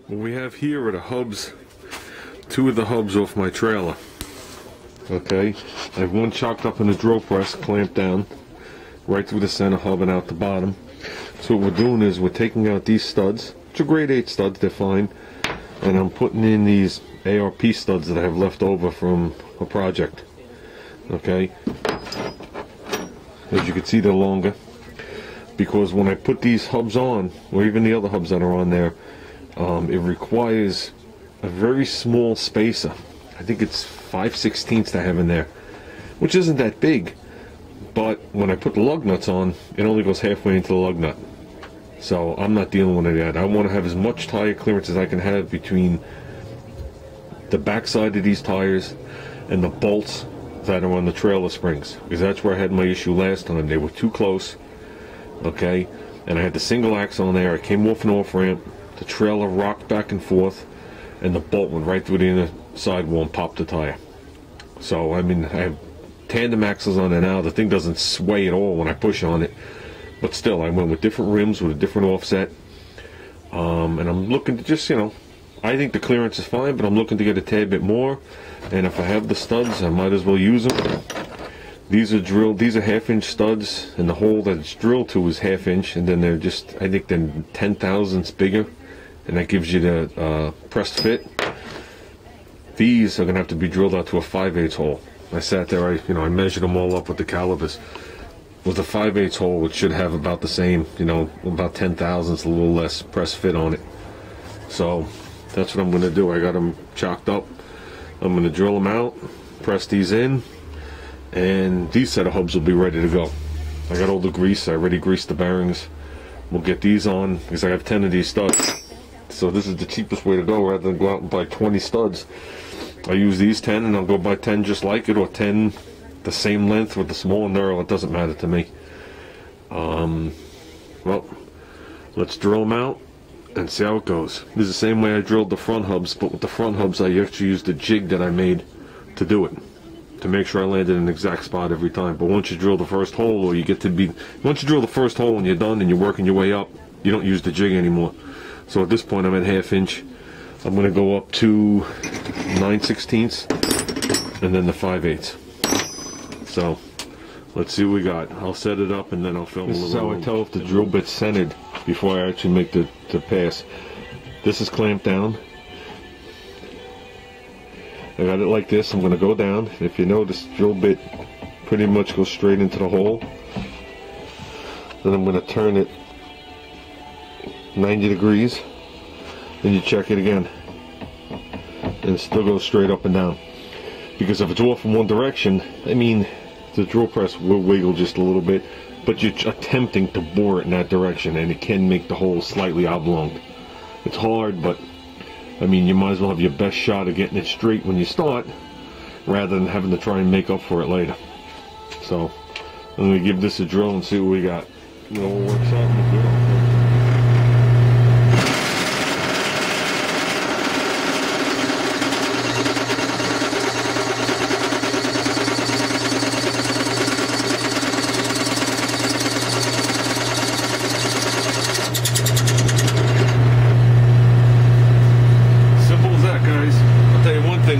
What we have here are the hubs, two of the hubs off my trailer. Okay, I have one chocked up in a drill press, clamped down, right through the center hub and out the bottom. So what we're doing is we're taking out these studs, which are grade 8 studs, they're fine, and I'm putting in these ARP studs that I have left over from a project. Okay, as you can see, they're longer, because when I put these hubs on, or even the other hubs that are on there, it requires a very small spacer. I think it's 5/16 I have in there, which isn't that big, but when I put the lug nuts on, it only goes halfway into the lug nut. So I'm not dealing with that. I want to have as much tire clearance as I can have between the backside of these tires and the bolts that are on the trailer springs, because that's where I had my issue last time. They were too close. Okay, and I had the single axle on there. I came off an off ramp, the trailer rocked back and forth, and the bolt went right through the inner sidewall and popped the tire. So I mean, I have tandem axles on there now. The thing doesn't sway at all when I push on it, but still I went with different rims with a different offset, and I'm looking to just, you know, I think the clearance is fine, but I'm looking to get a tad bit more, and if I have the studs, I might as well use them. These are drilled, these are 1/2-inch studs, and the hole that it's drilled to is 1/2 inch, and then they're just, I think they're 10 thousandths bigger, and that gives you the pressed fit. These are going to have to be drilled out to a 5/8 hole. I sat there, I measured them all up with the calipers. With a 5/8 hole, it should have about the same, about 10 thousandths, a little less press fit on it. So that's what I'm going to do. I got them chocked up. I'm going to drill them out, press these in, and these set of hubs will be ready to go. I got all the grease. I already greased the bearings. We'll get these on, because I have 10 of these studs. So this is the cheapest way to go, rather than go out and buy 20 studs. I use these 10, and I'll go buy 10 just like it, or 10 the same length with the smaller knurl. It doesn't matter to me. Well, let's drill them out and see how it goes. This is the same way I drilled the front hubs, but with the front hubs I actually used the jig that I made to do it, to make sure I landed in an exact spot every time. But once you drill the first hole, or once you drill the first hole and you're done and you're working your way up, you don't use the jig anymore. So at this point I'm at 1/2 inch. I'm going to go up to 9/16 and then the 5/8. So let's see what we got. I'll set it up and then I'll film a little. This is how I tell if the drill bit's centered before I actually make the pass. This is clamped down. I got it like this. I'm going to go down. If you notice, drill bit pretty much goes straight into the hole. Then I'm going to turn it 90 degrees. Then you check it again, and it still goes straight up and down. Because if it's off in one direction, I mean, the drill press will wiggle just a little bit, but you're attempting to bore it in that direction, and it can make the hole slightly oblong. It's hard, but I mean, you might as well have your best shot of getting it straight when you start, rather than having to try and make up for it later. So I'm going to give this a drill and see what we got. It all works out in the good.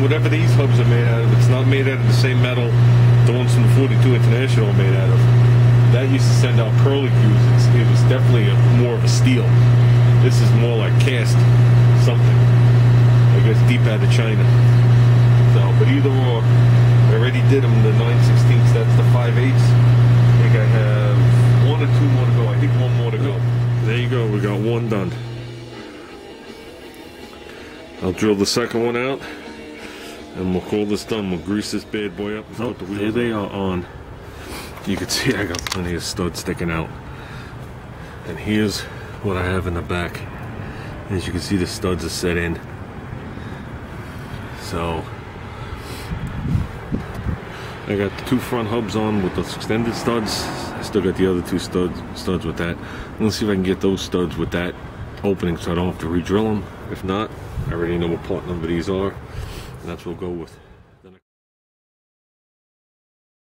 Whatever these hubs are made out of, it's not made out of the same metal the ones from the 42 International are made out of. That used to send out curlicues. It was definitely more of a steel. This is more like cast something. I guess deep out of China. So, but either or, I already did them the 9/16. That's the 5/8. I think I have 1 or 2 more to go. I think 1 more to go. There you go. We got 1 done. I'll drill the second one out. And we'll call this done. We'll grease this bad boy up. Oh, there they are on. You can see I got plenty of studs sticking out. And here's what I have in the back. As you can see, the studs are set in. So I got the 2 front hubs on with the extended studs. I still got the other 2 studs with that. Let's see if I can get those studs with that opening so I don't have to re-drill them. If not, I already know what part number these are. And that's what we'll go with.